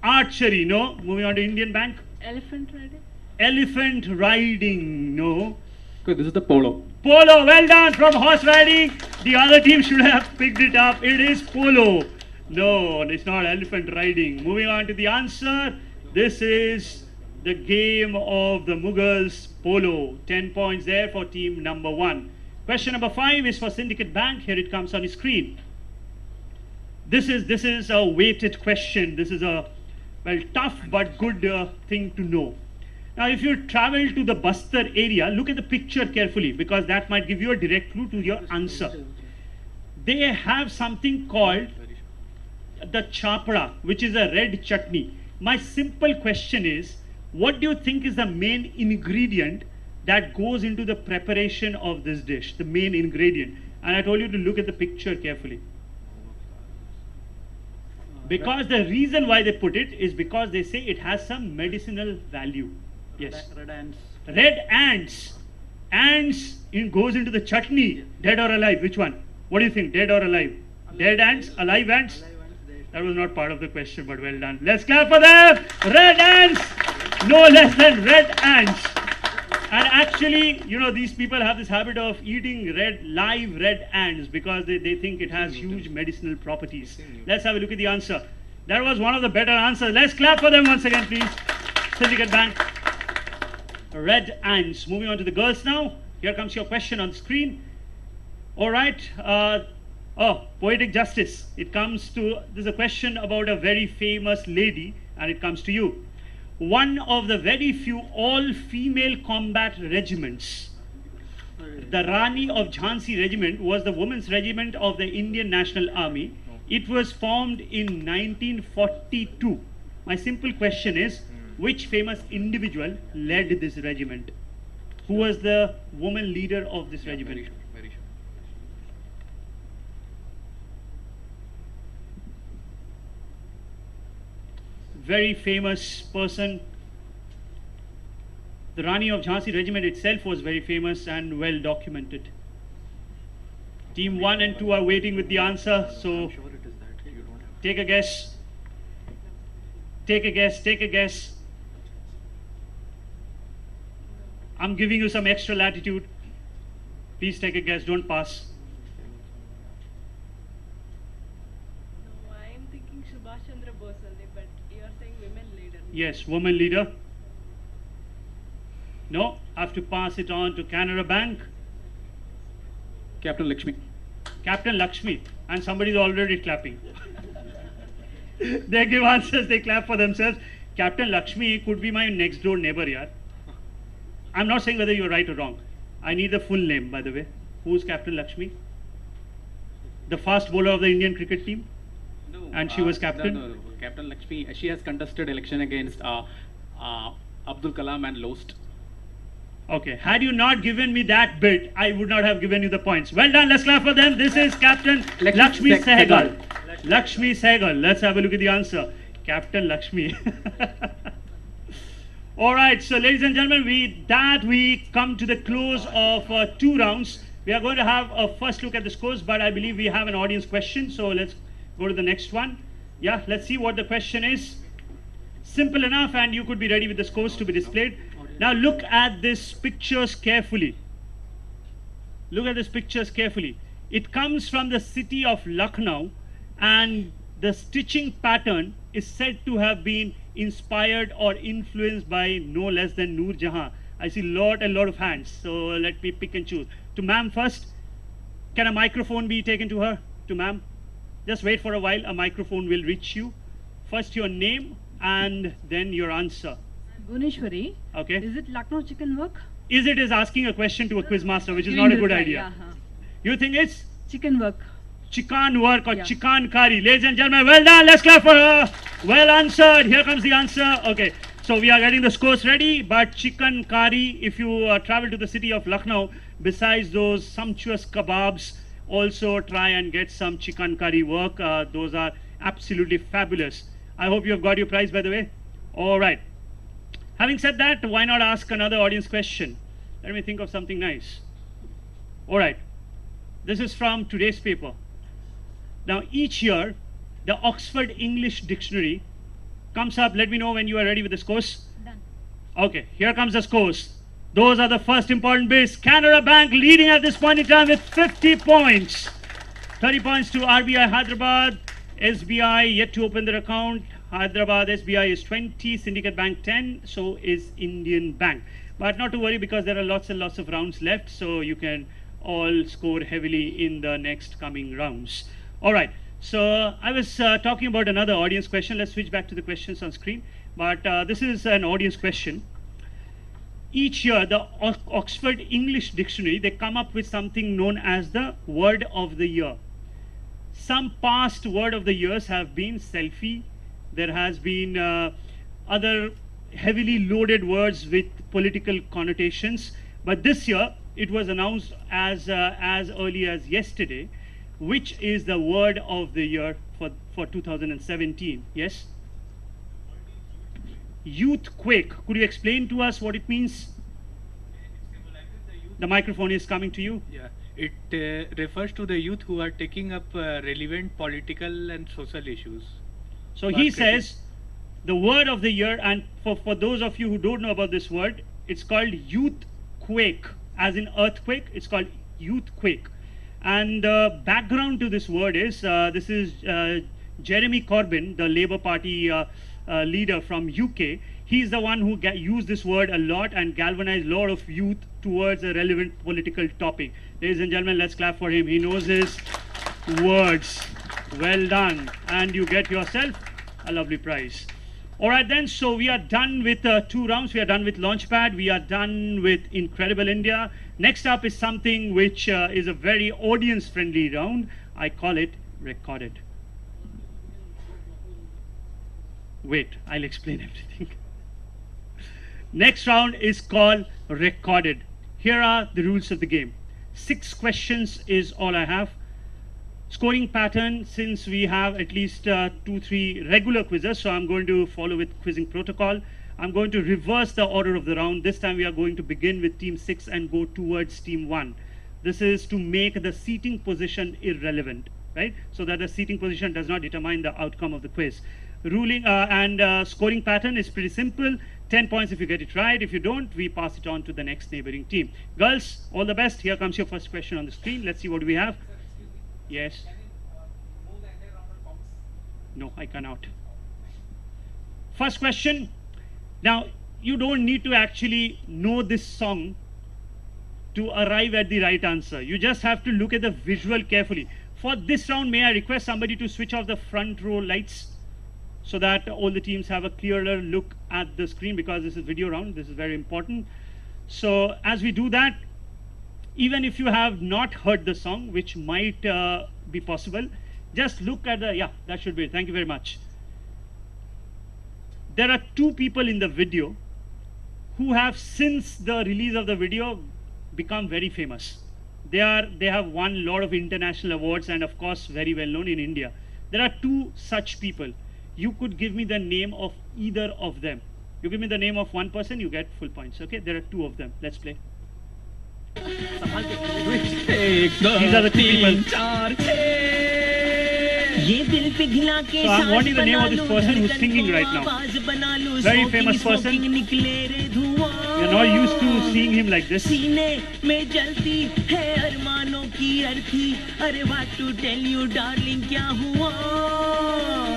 Archery, no. Moving on to Indian Bank. Elephant riding. Elephant riding, no. Okay, this is the polo. Polo, well done from horse riding. The other team should have picked it up. It is polo. No, it's not elephant riding. Moving on to the answer. This is the game of the Mughals, polo. 10 points there for team number 1. Question number 5 is for Syndicate Bank. Here it comes on the screen. This is a weighted question. This is a tough but good thing to know. Now, if you travel to the Bastar area, look at the picture carefully because that might give you a direct clue to your answer. They have something called the chapra, which is a red chutney. My simple question is, what do you think is the main ingredient that goes into the preparation of this dish? The main ingredient. And I told you to look at the picture carefully. Because the reason why they put it is because they say it has some medicinal value. Yes. Red ants. Red ants. Ants goes into the chutney. Dead or alive? Which one? What do you think? Dead or alive? Dead ants? Alive ants? That was not part of the question, but well done. Let's clap for them. Red ants. No less than red ants. And actually, you know, these people have this habit of eating live red ants because they think it has huge medicinal properties. Let's have a look at the answer. That was one of the better answers. Let's clap for them once again, please. Syndicate Bank. red ants. Moving on to the girls now. Here comes your question on screen. All right. Poetic justice. This is a question about a very famous lady, and it comes to you. One of the very few all-female combat regiments, the Rani of Jhansi regiment, was the women's regiment of the Indian National Army. It was formed in 1942. My simple question is, which famous individual led this regiment? Who was the woman leader of this regiment? Very short. Very famous person. The Rani of Jhansi regiment itself was very famous and well documented. Team 1 and 2 are waiting with the answer, so take a guess. Take a guess. I'm giving you some extra latitude. Please take a guess, don't pass. No, I am thinking Subhash Chandra Bose only, but you are saying women leader. Yes, woman leader. No, I have to pass it on to Canara Bank. Captain Lakshmi. Captain Lakshmi. And somebody's already clapping. They give answers, they clap for themselves. Captain Lakshmi could be my next door neighbor, yaar. I'm not saying whether you're right or wrong. I need the full name, by the way. Who's Captain Lakshmi? The fast bowler of the Indian cricket team? No, And she was captain? No. Captain Lakshmi, she has contested election against Abdul Kalam and lost. Okay, had you not given me that bit, I would not have given you the points. Well done, let's clap for them. This is Captain Lakshmi Sehgal. Lakshmi Sehgal. Let's have a look at the answer. Captain Lakshmi. Alright, so ladies and gentlemen, we come to the close of 2 rounds. We are going to have a first look at the scores, but I believe we have an audience question, so let's go to the next one. Yeah, let's see what the question is. Simple enough, and you could be ready with the scores to be displayed. Now look at these pictures carefully. Look at these pictures carefully. It comes from the city of Lucknow, and the stitching pattern is said to have been inspired or influenced by no less than Noor Jahan. I see a lot of hands, so let me pick and choose. To ma'am first. Can a microphone be taken to her? To ma'am. Just wait for a while, a microphone will reach you. First your name and then your answer. Bhuneshwari. Okay. Is it Lucknow chicken work? Is asking a question to a quiz master, which is not a good idea. You think it's Chicken work. chikan work or chikan kari? Ladies and gentlemen, well done. Let's clap for her. Well answered. Here comes the answer. Okay. So we are getting the scores ready, but chicken kari, if you travel to the city of Lucknow, besides those sumptuous kebabs, also try and get some chicken curry work. Those are absolutely fabulous. I hope you have got your prize, by the way. All right. Having said that, why not ask another audience question? Let me think of something nice. All right. This is from today's paper. Now, each year, the Oxford English Dictionary comes up. Let me know when you are ready with the scores. Done. Okay, here comes the scores. Those are the first important bits. Canara Bank leading at this point in time with 50 points. 30 points to RBI Hyderabad. SBI yet to open their account. Hyderabad SBI is 20, Syndicate Bank 10, so is Indian Bank. But not to worry, because there are lots and lots of rounds left, so you can all score heavily in the next coming rounds. All right, so I was talking about another audience question. Let's switch back to the questions on screen. But this is an audience question. Each year, the Oxford English Dictionary, they come up with something known as the word of the year. Some past word of the years have been selfie. There has been other heavily loaded words with political connotations. But this year, it was announced as early as yesterday, which is the word of the year for 2017. Yes? Youthquake. Could you explain to us what it means? The microphone is coming to you. Yeah, it refers to the youth who are taking up relevant political and social issues. So he says the word of the year, and for those of you who don't know about this word, it's called youthquake, as in earthquake. It's called youthquake. And the background to this word is, this is Jeremy Corbyn, the Labour Party leader from UK. He's the one who used this word a lot and galvanized a lot of youth towards a relevant political topic. Ladies and gentlemen, let's clap for him. He knows his words. Well done. And you get yourself a lovely prize. All right then, so we are done with 2 rounds. We are done with Launchpad. We are done with Incredible India. Next up is something which is a very audience-friendly round. I call it Recorded. Wait, I'll explain everything. Next round is called Recorded. Here are the rules of the game. 6 questions is all I have. Scoring pattern, since we have at least 2-3 regular quizzes, so I'm going to follow with quizzing protocol. I'm going to reverse the order of the round. This time we are going to begin with team 6 and go towards team 1. This is to make the seating position irrelevant, right? So that the seating position does not determine the outcome of the quiz. Scoring pattern is pretty simple. 10 points if you get it right. If you don't, we pass it on to the next neighboring team. Girls, all the best. Here comes your first question on the screen. Let's see what we have. Yes. No, I cannot. First question. Now, you don't need to actually know this song to arrive at the right answer. You just have to look at the visual carefully. For this round, may I request somebody to switch off the front row lights so that all the teams have a clearer look at the screen, because this is video round. This is very important. So as we do that, even if you have not heard the song, which might be possible, just look at the, yeah, that should be it. Thank you very much. There are 2 people in the video who have, since the release of the video, become very famous. They have won a lot of international awards and of course very well known in India. There are 2 such people. You could give me the name of either of them. You give me the name of one person, you get full points. Okay, there are 2 of them. Let's play. These are the 2 people. So I'm wanting the name of this person who's singing right now. Very famous person. You're not used to seeing him like this.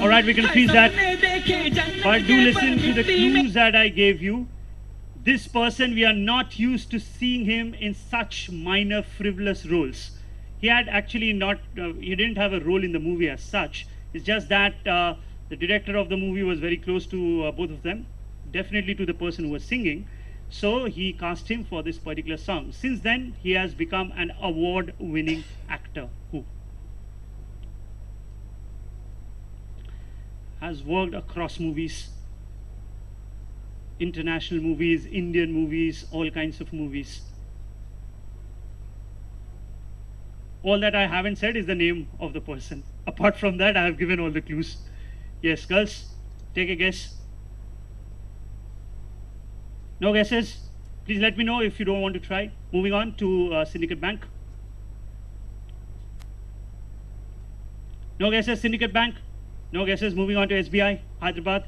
Alright, we can freeze that. But do listen to the clues that I gave you. This person, we are not used to seeing him in such minor frivolous roles. He had actually not, he didn't have a role in the movie as such. It's just that the director of the movie was very close to both of them, definitely to the person who was singing. So he cast him for this particular song. Since then, he has become an award-winning actor who has worked across movies, international movies, Indian movies, all kinds of movies. All that I haven't said is the name of the person. Apart from that, I have given all the clues. Yes, girls, take a guess. No guesses? Please let me know if you don't want to try. Moving on to Syndicate Bank. No guesses, Syndicate Bank? No guesses. Moving on to SBI, Hyderabad.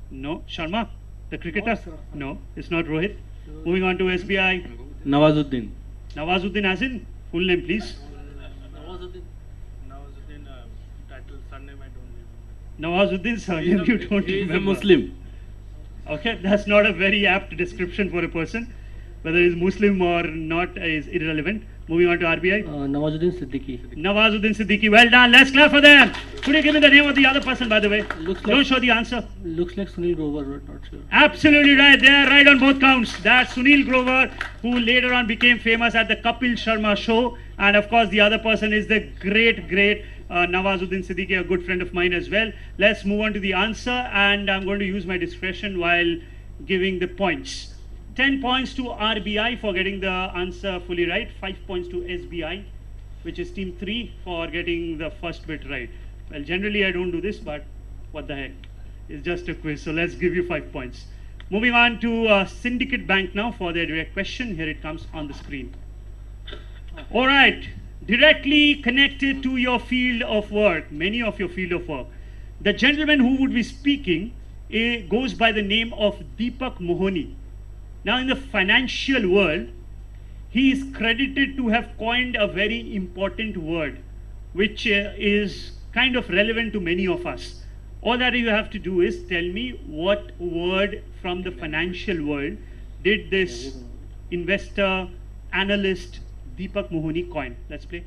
No. Sharma, the cricketer? No, it's not Rohit. Moving on to SBI. Nawazuddin. Nawazuddin as in? Full name, please. Nawazuddin, title, surname I don't remember. Nawazuddin surname you don't He is remember. a Muslim. Okay, that's not a very apt description for a person. Whether he's Muslim or not is irrelevant. Moving on to RBI. Nawazuddin Siddiqui. Nawazuddin Siddiqui. Well done. Let's clap for them. Could you give me the name of the other person, by the way? Don't show the answer. Looks like Sunil Grover, not sure. Absolutely right. They are right on both counts. That's Sunil Grover, who later on became famous at the Kapil Sharma show. And of course, the other person is the great Nawazuddin Siddiqui, a good friend of mine as well. Let's move on to the answer. And I'm going to use my discretion while giving the points. 10 points to RBI for getting the answer fully right. 5 points to SBI, which is team 3, for getting the first bit right. Well, generally I don't do this, but what the heck. It's just a quiz, so let's give you 5 points. Moving on to Syndicate Bank now for their direct question. Here it comes on the screen. All right, directly connected to your field of work, many of your field of work. The gentleman who would be speaking goes by the name of Deepak Mohoni. Now, in the financial world, he is credited to have coined a very important word, which is kind of relevant to many of us. All that you have to do is tell me what word from the financial world did this investor, analyst, Deepak Mohoni coin. Let's play.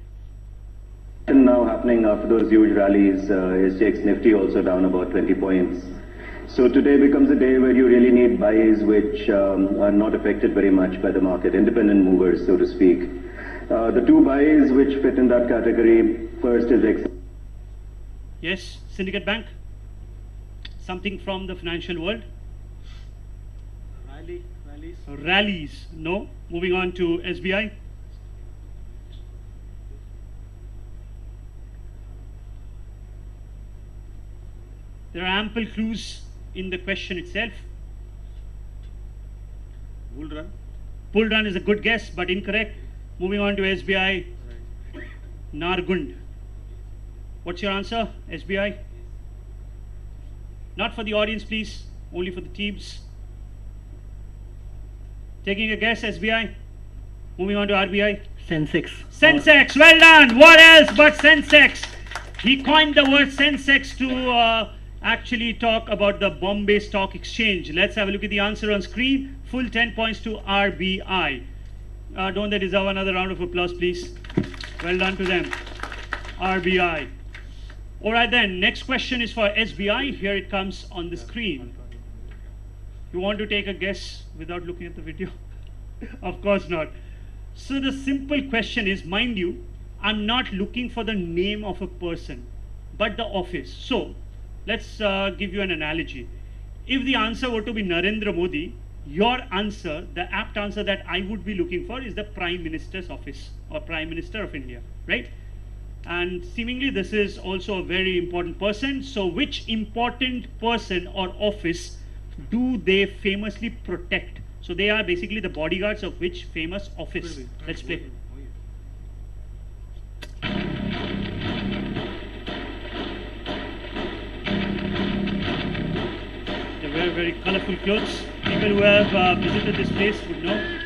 Now happening after those huge rallies, SGX Nifty also down about 20 points. So today becomes a day where you really need buys which are not affected very much by the market, independent movers, so to speak. The two buys which fit in that category, first is Yes, Syndicate Bank. Something from the financial world. Rallies. No. Moving on to SBI. There are ample clues in the question itself. Bull run. Bull run is a good guess, but incorrect. Moving on to SBI. Nargund. What's your answer, SBI? Not for the audience, please. Only for the teams. Taking a guess, SBI. Moving on to RBI. Sensex. Sensex. Well done. What else but Sensex? He coined the word Sensex to actually talk about the Bombay Stock Exchange. Let's have a look at the answer on screen. Full 10 points to RBI. Don't they deserve another round of applause, please? Well done to them. RBI. All right then, next question is for SBI. Here it comes on the screen. You want to take a guess without looking at the video? Of course not. So the simple question is, mind you, I'm not looking for the name of a person, but the office. So let's give you an analogy. If the answer were to be Narendra Modi, your answer, the apt answer that I would be looking for is the Prime Minister's office or Prime Minister of India, right? And seemingly this is also a very important person. So which important person or office do they famously protect? So they are basically the bodyguards of which famous office? Let's play. They wear very colorful clothes. People who have visited this place would know.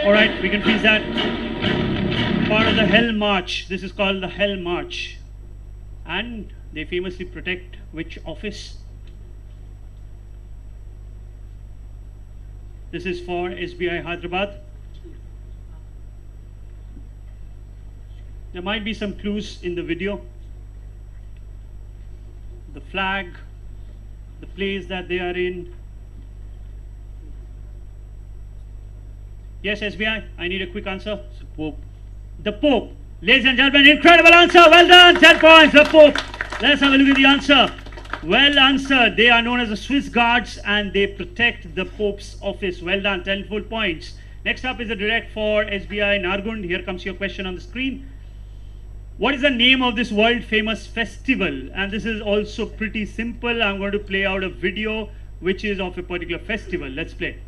Alright, we can freeze that. Part of the Hell March. This is called the Hell March. And they famously protect which office? This is for SBI Hyderabad. There might be some clues in the video. The flag, the place that they are in. Yes, SBI, I need a quick answer. The Pope. The Pope. Ladies and gentlemen, incredible answer. Well done. 10 points. The Pope. Let's have a look at the answer. Well answered. They are known as the Swiss Guards and they protect the Pope's office. Well done. 10 full points. Next up is a direct for SBI Nargund. Here comes your question on the screen. What is the name of this world famous festival? And this is also pretty simple. I'm going to play out a video which is of a particular festival. Let's play.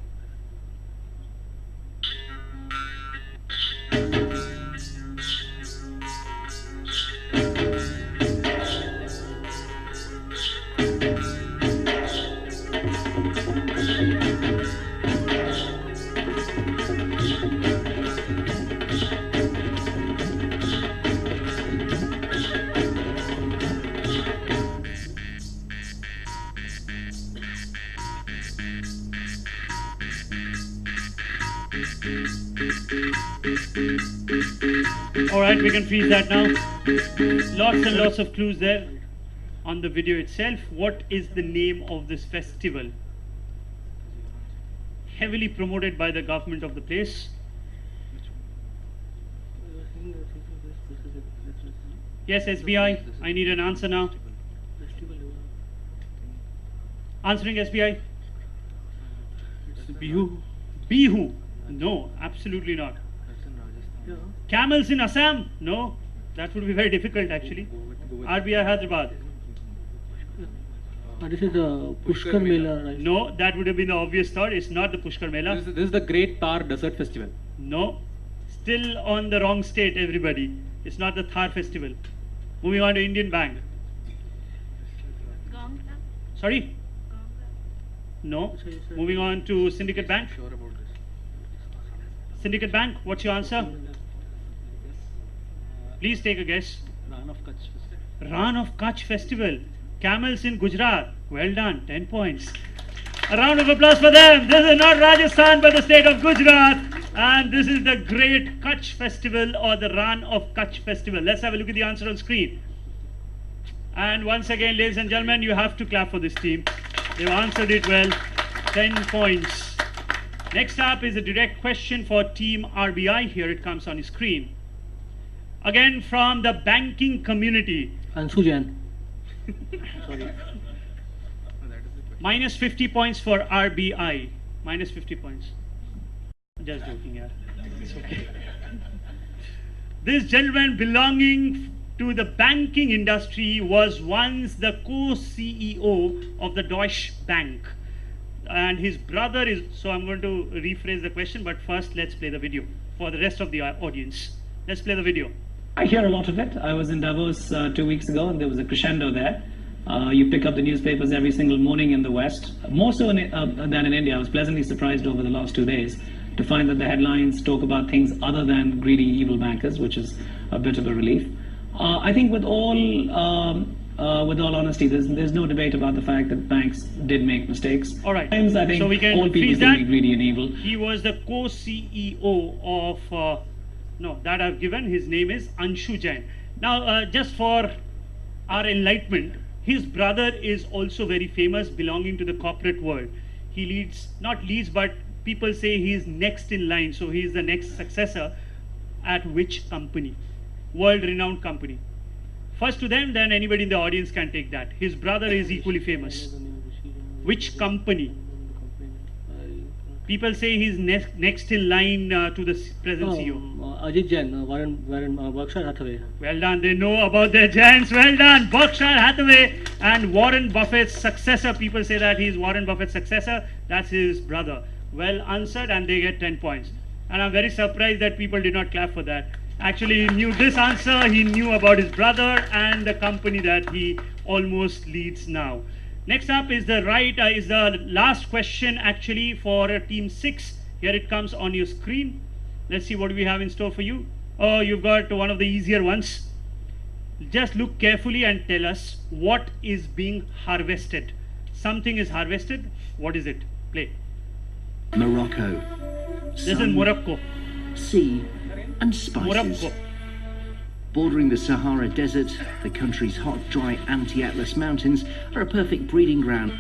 Alright, we can freeze that now. Lots and lots of clues there on the video itself. What is the name of this festival? Heavily promoted by the government of the place. Yes, SBI, I need an answer now. Answering SBI. Bihu. Bihu. No, absolutely not. Camels in Assam? No, that would be very difficult actually. RBI Hyderabad. This is the Pushkar Mela, right? No, that would have been the obvious thought. It's not the Pushkar Mela. This is the Great Thar Desert Festival. No, still on the wrong state, everybody. It's not the Thar festival. Moving on to Indian Bank. Sorry? No. Moving on to Syndicate Bank. Syndicate Bank, what's your answer? Please take a guess. Ran of Kutch Festival. Ran of Kutch Festival. Camels in Gujarat. Well done, 10 points. A round of applause for them. This is not Rajasthan but the state of Gujarat. And this is the Great Kutch Festival or the Ran of Kutch Festival. Let's have a look at the answer on screen. And once again, ladies and gentlemen, you have to clap for this team. They've answered it well. 10 points. Next up is a direct question for Team RBI. Here it comes on the screen. Again from the banking community. Anshu Jain. Sorry. Minus 50 points for RBI. Minus 50 points. Just joking, yeah. It's okay. This gentleman belonging to the banking industry was once the co-CEO of the Deutsche Bank. And his brother is, so I'm going to rephrase the question, but first let's play the video for the rest of the audience. Let's play the video. I hear a lot of it. I was in Davos 2 weeks ago and there was a crescendo there. You pick up the newspapers every single morning in the West. More so than in India. I was pleasantly surprised over the last 2 days to find that the headlines talk about things other than greedy, evil bankers, which is a bit of a relief. I think with all honesty, there's no debate about the fact that banks did make mistakes. All right. Sometimes I think so we can all people can be greedy and evil. He was the co-CEO of, no, that I've given. His name is Anshu Jain. Now, just for our enlightenment, his brother is also very famous, belonging to the corporate world. He leads, not leads, but people say he's next in line. So he's the next successor at which company? World-renowned company. First to them, then anybody in the audience can take that. His brother is equally famous. Which company? People say he's next in line to the present CEO. Ajit Jain, Warren Berkshire Hathaway. Well done. They know about their giants. Well done. Berkshire Hathaway and Warren Buffett's successor. People say that he's Warren Buffett's successor. That's his brother. Well answered, and they get 10 points. And I'm very surprised that people did not clap for that. Actually, he knew this answer. He knew about his brother and the company that he almost leads now. Next up is the last question actually for Team 6. Here it comes on your screen. Let's see what we have in store for you. Oh, you've got one of the easier ones. Just look carefully and tell us what is being harvested. Something is harvested. What is it? Play. Morocco. This is Morocco. Sea and spices. Morocco. Bordering the Sahara Desert, the country's hot, dry anti-Atlas mountains are a perfect breeding ground.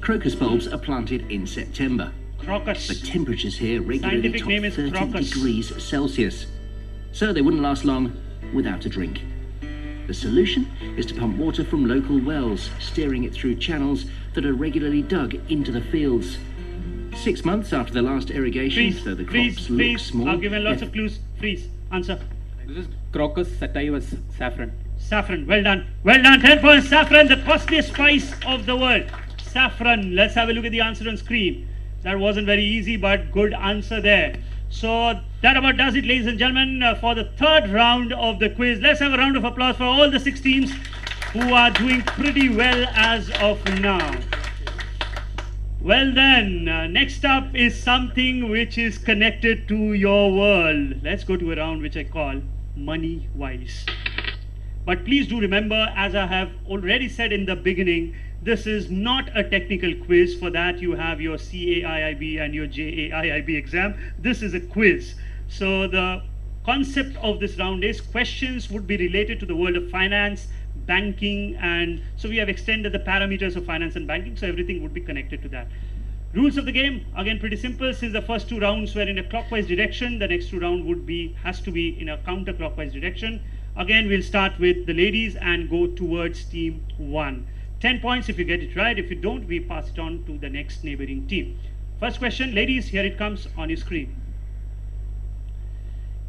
Crocus bulbs are planted in September. Crocus. But temperatures here regularly Scientific top name is 30 crocus. degrees Celsius. So they wouldn't last long without a drink. The solution is to pump water from local wells, steering it through channels that are regularly dug into the fields. 6 months after the last irrigation, so the crops look small. I've given lots of clues. Freeze. Answer. This is Crocus sativus, saffron. Saffron. Well done. Well done. 10 points. Saffron, the costliest spice of the world. Saffron. Let's have a look at the answer on screen. That wasn't very easy, but good answer there. So that about does it, ladies and gentlemen, for the third round of the quiz. Let's have a round of applause for all the 6 teams who are doing pretty well as of now. Well then, next up is something which is connected to your world. Let's go to a round which I call Money Wise. But please do remember, as I have already said in the beginning, this is not a technical quiz. For that you have your CAIIB and your JAIIB exam. This is a quiz. So the concept of this round is questions would be related to the world of finance, banking, and so we have extended the parameters of finance and banking, so everything would be connected to that. Rules of the game, again pretty simple. Since the first 2 rounds were in a clockwise direction, the next 2 rounds has to be in a counterclockwise direction. Again, we'll start with the ladies and go towards team 1. 10 points if you get it right. If you don't, we pass it on to the next neighboring team. First question, ladies, here it comes on your screen.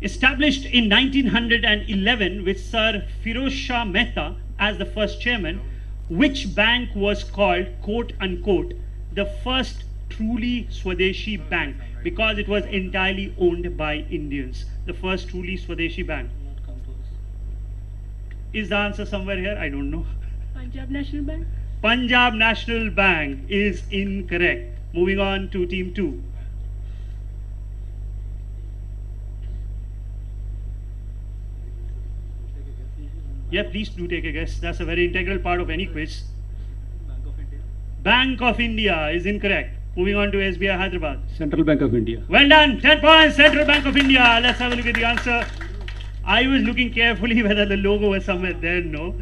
Established in 1911 with Sir Firoz Shah Mehta as the first chairman, which bank was called, quote unquote, the first truly Swadeshi bank, because it was entirely owned by Indians? The first truly Swadeshi bank. Is the answer somewhere here? I don't know. Punjab National Bank. Punjab National Bank is incorrect. Moving on to team 2. Yeah, please do take a guess. That's a very integral part of any quiz. Bank of India is incorrect. Moving on to SBI Hyderabad. Central Bank of India. Well done. 10 points. Central Bank of India. Let's have a look at the answer. I was looking carefully whether the logo was somewhere there. No.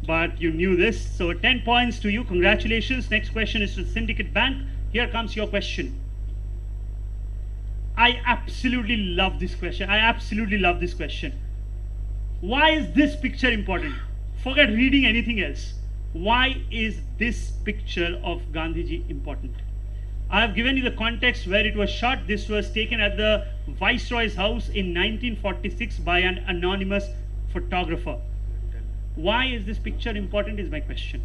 But you knew this. So 10 points to you. Congratulations. Next question is to Syndicate Bank. Here comes your question. I absolutely love this question. I absolutely love this question. Why is this picture important? Forget reading anything else. Why is this picture of Gandhiji important? I have given you the context where it was shot. This was taken at the Viceroy's house in 1946 by an anonymous photographer. Why is this picture important is my question.